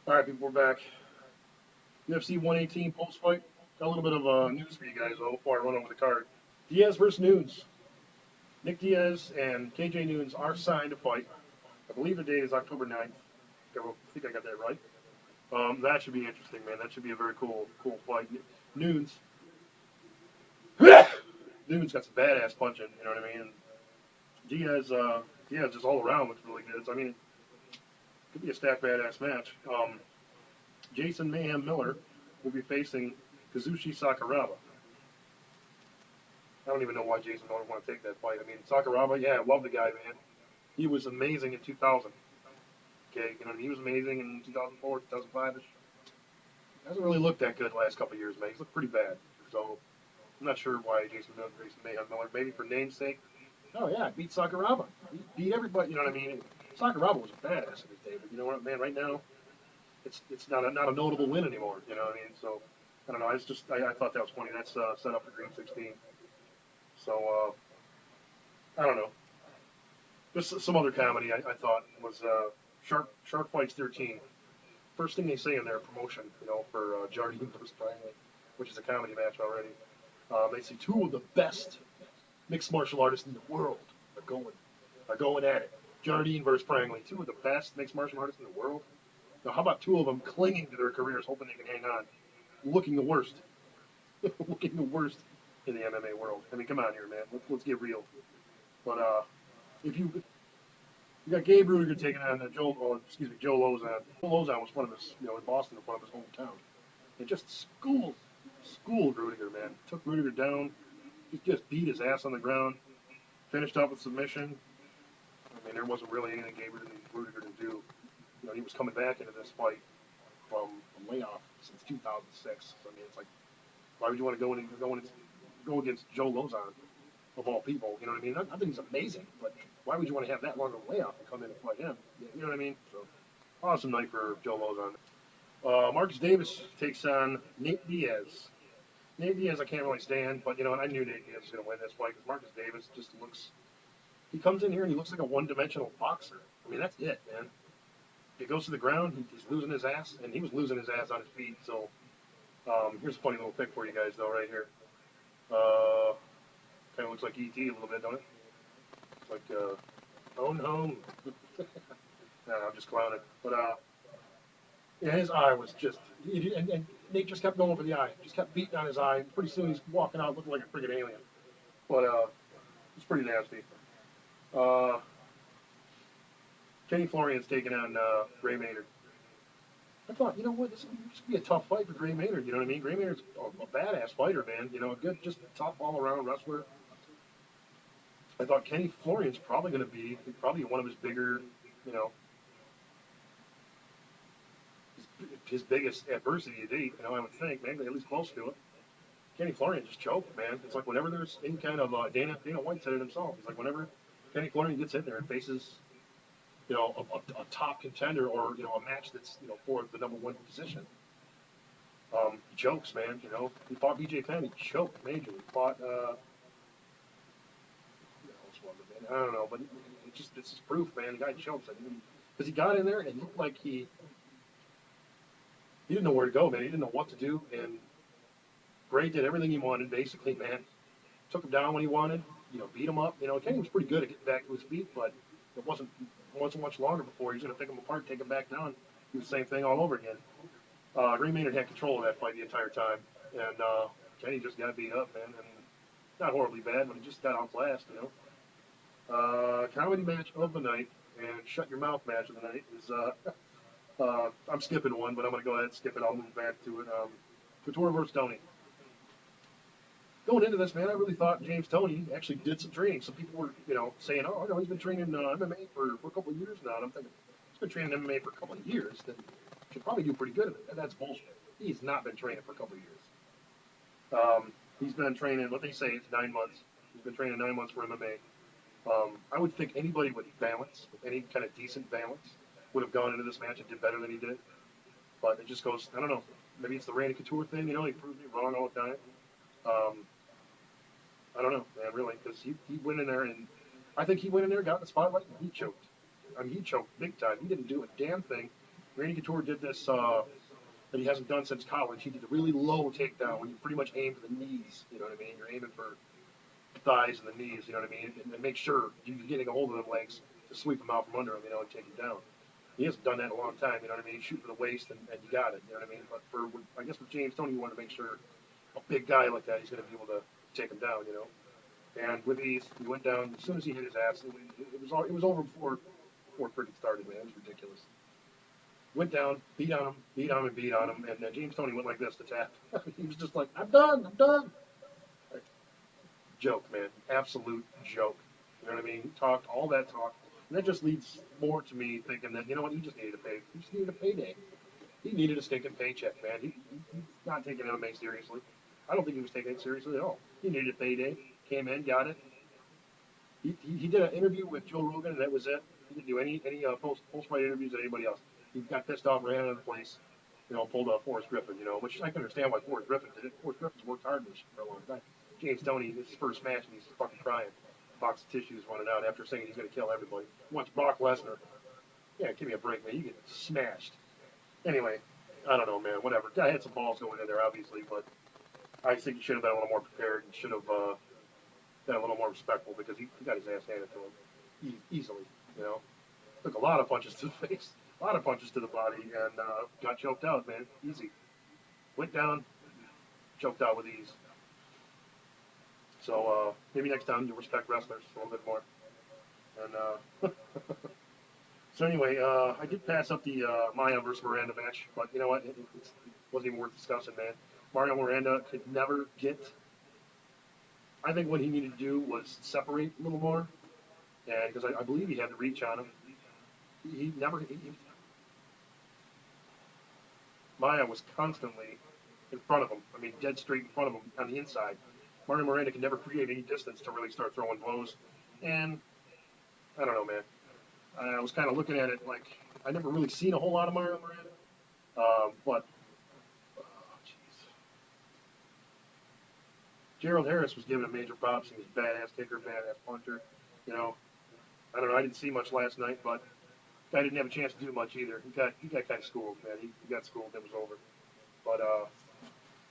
All right, people, we're back. UFC 118 post fight. Got a little bit of news for you guys though before I run over the card. Diaz versus Nunes. Nick Diaz and KJ Nunes are signed to fight. I believe the date is October 9th. I think I got that right. That should be interesting, man. That should be a very cool fight. Nunes, Nunes got some badass punching. You know what I mean? Diaz just all around looks really good. So I mean, it could be a stacked badass match. Jason Mayhem Miller will be facing Kazushi Sakuraba. I don't even know why Jason Miller want to take that fight. I mean, Sakuraba, yeah, I love the guy, man. He was amazing in 2000. Okay, you know, he was amazing in 2004, 2005 ish. Hasn't really looked that good the last couple of years, man. He's looked pretty bad. So I'm not sure why Jason Mayhem Miller. Maybe for namesake. Oh yeah, beat Sakuraba. He beat everybody. You know what I mean? Sakuraba was a badass in his day, but you know what, man? Right now, it's not a notable win anymore. You know what I mean? So I don't know. I thought that was funny. That's set up for Green 16. So I don't know. Just some other comedy I thought was Shark Fights 13. First thing they say in their promotion, you know, for Jardine versus Triangle, which is a comedy match already. They say two of the best mixed martial artists in the world are going at it. Jardine versus Prangley, two of the best mixed martial artists in the world. Now, how about two of them clinging to their careers, hoping they can hang on, looking the worst, looking the worst in the MMA world. I mean, come on here, man. Let's get real. But if you got Gabe Rudiger taking on Joe Lozon. Joe Lozon was one of his, you know, in Boston, in front of his hometown, and just schooled Rudiger, man. Took Rudiger down. He just beat his ass on the ground. Finished up with submission. I mean, there wasn't really anything Gabe Rudiger to do. You know, he was coming back into this fight from a layoff since 2006. So I mean, it's like, why would you want to go against Joe Lozon of all people? You know what I mean? I think he's amazing, but why would you want to have that long of a layoff and come in and fight him? You know what I mean? So awesome night for Joe Lozon. Marcus Davis takes on Nate Diaz. Nate Diaz, I can't really stand, but you know, I knew Nate Diaz was going to win this fight because Marcus Davis just looks. He comes in here and he looks like a one-dimensional boxer. I mean, that's it, man. He goes to the ground, he's losing his ass, and he was losing his ass on his feet. So here's a funny little pic for you guys, though, right here. Uh, Kind of looks like ET a little bit, don't it? It's like home. Nah, I'm just clowning. But yeah, his eye was just, and Nate just kept going for the eye, just kept beating on his eye. Pretty soon he's walking out looking like a freaking alien. But it's pretty nasty. Uh, Kenny Florian's taking on Gray Maynard. I thought, you know what, this could be a tough fight for Gray Maynard. You know what I mean? Gray Maynard's a badass fighter, man. You know, a good, just tough all around wrestler. I thought Kenny Florian's probably going to be probably one of his bigger, you know, his biggest adversity to date. You know, I would think, maybe at least close to it. Kenny Florian just choked, man. It's like whenever there's any kind of Dana White said it himself. He's like whenever Kenny Florian gets in there and faces, you know, a top contender or you know a match that's you know for the number one position, he chokes, man. You know, he fought BJ Penn, he choked majorly. He fought who else was it, man? I don't know, but it's just proof, man. The guy chokes, because he got in there and it looked like he didn't know where to go, man. He didn't know what to do, and Gray did everything he wanted, basically, man. Took him down when he wanted, you know, beat him up. You know, Kenny was pretty good at getting back to his feet, but it wasn't much longer before he was going to pick him apart, take him back down, do the same thing all over again. Gray Maynard had control of that fight the entire time, and Kenny just got beat up, man, and not horribly bad, but he just got outclassed, you know. Comedy match of the night and shut your mouth match of the night is I'm skipping one, but I'm going to go ahead and skip it. I'll move back to it. Couture versus Tony. Going into this, man, I really thought James Toney actually did some training. Some people were, you know, saying, "Oh, no, he's been training MMA for a couple of years now." And I'm thinking, he's been training MMA for a couple of years. Then should probably do pretty good at it. And that's bullshit. He's not been training for a couple of years. He's been training. What they say is 9 months. He's been training 9 months for MMA. I would think anybody with balance, with any kind of decent balance, would have gone into this match and did better than he did. But it just goes, I don't know. Maybe it's the Randy Couture thing. You know, he proved me wrong all the time. Um, I don't know, man, really, because he went in there and I think he went in there, got in the spotlight, and he choked. I mean, he choked big time. He didn't do a damn thing Randy Couture did this that he hasn't done since college. He did a really low takedown when you pretty much aim for the knees. You know what I mean? You're aiming for the thighs and the knees. You know what I mean? And make sure you're getting a hold of them legs to sweep them out from under him. You know, and take him down. He hasn't done that in a long time. You know what I mean? You shoot for the waist and you got it. You know what I mean? But I guess with James Toney, you want to make sure a big guy like that, he's going to be able to take him down. You know. And with these, he went down as soon as he hit his ass. It was over before freaking started, man. It was ridiculous. Went down, beat on him, beat on him, and beat on him, and James Toney went like this to tap. He was just like, "I'm done, I'm done." Like, joke, man, absolute joke. You know what I mean? He talked all that talk, and that just leads more to me thinking that you know what, he just needed a pay. He just needed a payday. He needed a stinking paycheck, man. He's not taking MMA seriously. I don't think he was taking it seriously at all. He needed a payday. Came in, got it. He did an interview with Joe Rogan, and that was it. He didn't do any post fight interviews with anybody else. He got pissed off, ran out of the place, you know, pulled off Forrest Griffin, you know, which I can understand why Forrest Griffin did it. Forrest Griffin's worked hard this for a long time. James Toney, this is his first match, and he's fucking crying. Box of tissues running out after saying he's going to kill everybody. Watch Brock Lesnar. Yeah, give me a break, man. You get smashed. Anyway, I don't know, man. Whatever. Guy had some balls going in there, obviously, but I think he should have been a little more prepared and should have been a little more respectful because he got his ass handed to him easily, you know. Took a lot of punches to the face, a lot of punches to the body, and got choked out, man. Easy. Went down, choked out with ease. So maybe next time you'll respect wrestlers a little bit more. And so anyway, I did pass up the Maya versus Miranda match, but you know what? It wasn't even worth discussing, man. Mario Miranda could never get. I think what he needed to do was separate a little more, and because I believe he had the reach on him. He never. Maya was constantly in front of him. I mean, dead straight in front of him on the inside. Mario Miranda could never create any distance to really start throwing blows. And I don't know, man. I was kind of looking at it like I never really seen a whole lot of Mario Miranda. But oh, jeez. Gerald Harris was given a major props. He was a badass kicker, badass puncher. You know, I don't know. I didn't see much last night, but guy didn't have a chance to do much either. He got kind of schooled, man. He got schooled. It was over. But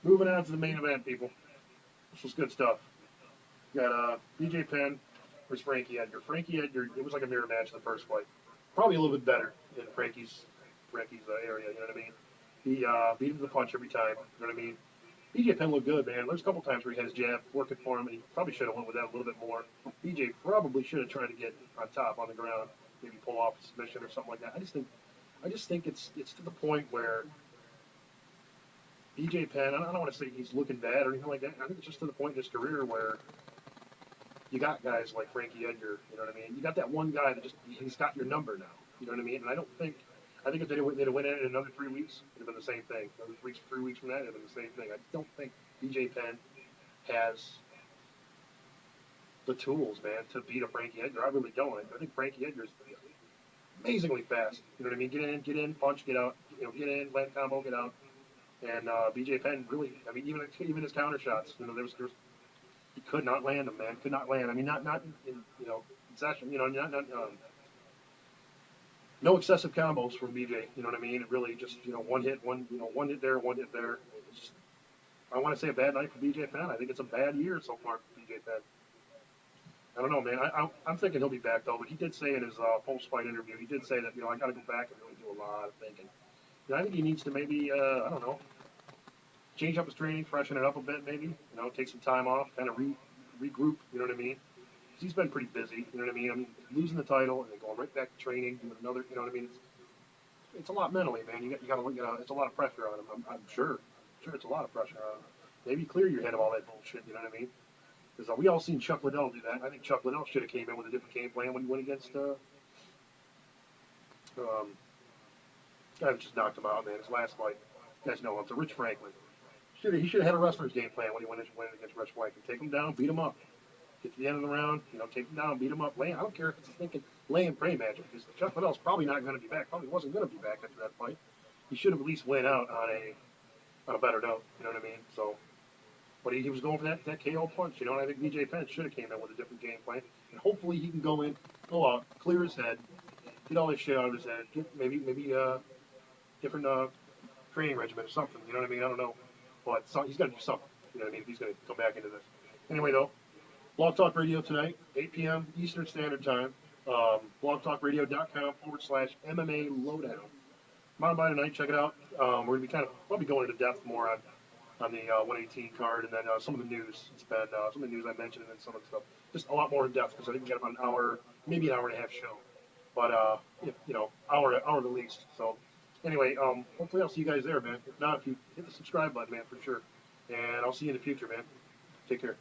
moving on to the main event, people. This was good stuff. Got BJ Penn versus Frankie Edgar. Frankie Edgar, it was like a mirror match in the first fight. Probably a little bit better in Frankie's area. You know what I mean? He beat him to the punch every time. You know what I mean? BJ Penn looked good, man. There's a couple times where he had his jab working for him, and he probably should have went with that a little bit more. BJ probably should have tried to get on top on the ground, maybe pull off a submission or something like that. I just think it's to the point where BJ Penn. I don't want to say he's looking bad or anything like that. I think it's just to the point in his career where you got guys like Frankie Edgar, you know what I mean? You got that one guy that he's got your number now, you know what I mean? And I think if they'd have went at it in another 3 weeks, it'd have been the same thing. Another 3 weeks from that, it'd have been the same thing. I just don't think BJ Penn has the tools, man, to beat a Frankie Edgar. I really don't. I think Frankie Edgar's amazingly fast. You know what I mean? Get in, punch, get out. You know, get in, land combo, get out. And BJ Penn really, I mean, even his counter shots, you know, there was he could not land them, man. Could not land. I mean, not in you know session. You know, not no excessive combos from BJ. You know what I mean? It really just one hit there, one hit there. It's just, I want to say a bad night for BJ Penn. I think it's a bad year so far for BJ Penn. I don't know, man. I'm thinking he'll be back though. But he did say in his post-fight interview, he did say that I got to go back and really do a lot of thinking. I think he needs to maybe I don't know, change up his training, freshen it up a bit, maybe. Take some time off, kind of regroup. You know what I mean? 'Cause he's been pretty busy. You know what I mean? I mean, losing the title and then going right back to training, doing another. You know what I mean? It's a lot mentally, man. You got to it's a lot of pressure on him. I'm sure. Sure, it's a lot of pressure on him. Maybe clear your head of all that bullshit. You know what I mean? Because we all seen Chuck Liddell do that. I think Chuck Liddell should have came in with a different game plan when he went against guy that just knocked him out, man. His last fight. You guys know him. It's a Rich Franklin. He should have had a wrestler's game plan when he went against Rich Franklin. Take him down, beat him up. Get to the end of the round, take him down, beat him up. I don't care if it's a thinking lay and pray match. Because Chuck Liddell's probably not going to be back. Probably wasn't going to be back after that fight. He should have at least went out on a better note. You know what I mean? So, but he was going for that KO punch. And I think BJ Penn should have came in with a different game plan. And hopefully he can go out, clear his head, get all this shit out of his head. Maybe different training regimen or something. You know what I mean? I don't know, but he's got to do something. You know what I mean? If he's going to come back into this. Anyway, though, Blog Talk Radio tonight, 8 p.m. Eastern Standard Time. blogtalkradio.com/MMA Lowdown. Come on by tonight, check it out. We're gonna be probably going into depth more on the 118 card, and then some of the news. It's been some of the news I mentioned, and then some of the stuff just a lot more in depth because I think we got about an hour, maybe an hour and a half show, but hour at least. So anyway, hopefully I'll see you guys there, man. If not, if you hit the subscribe button, man, for sure. And I'll see you in the future, man. Take care.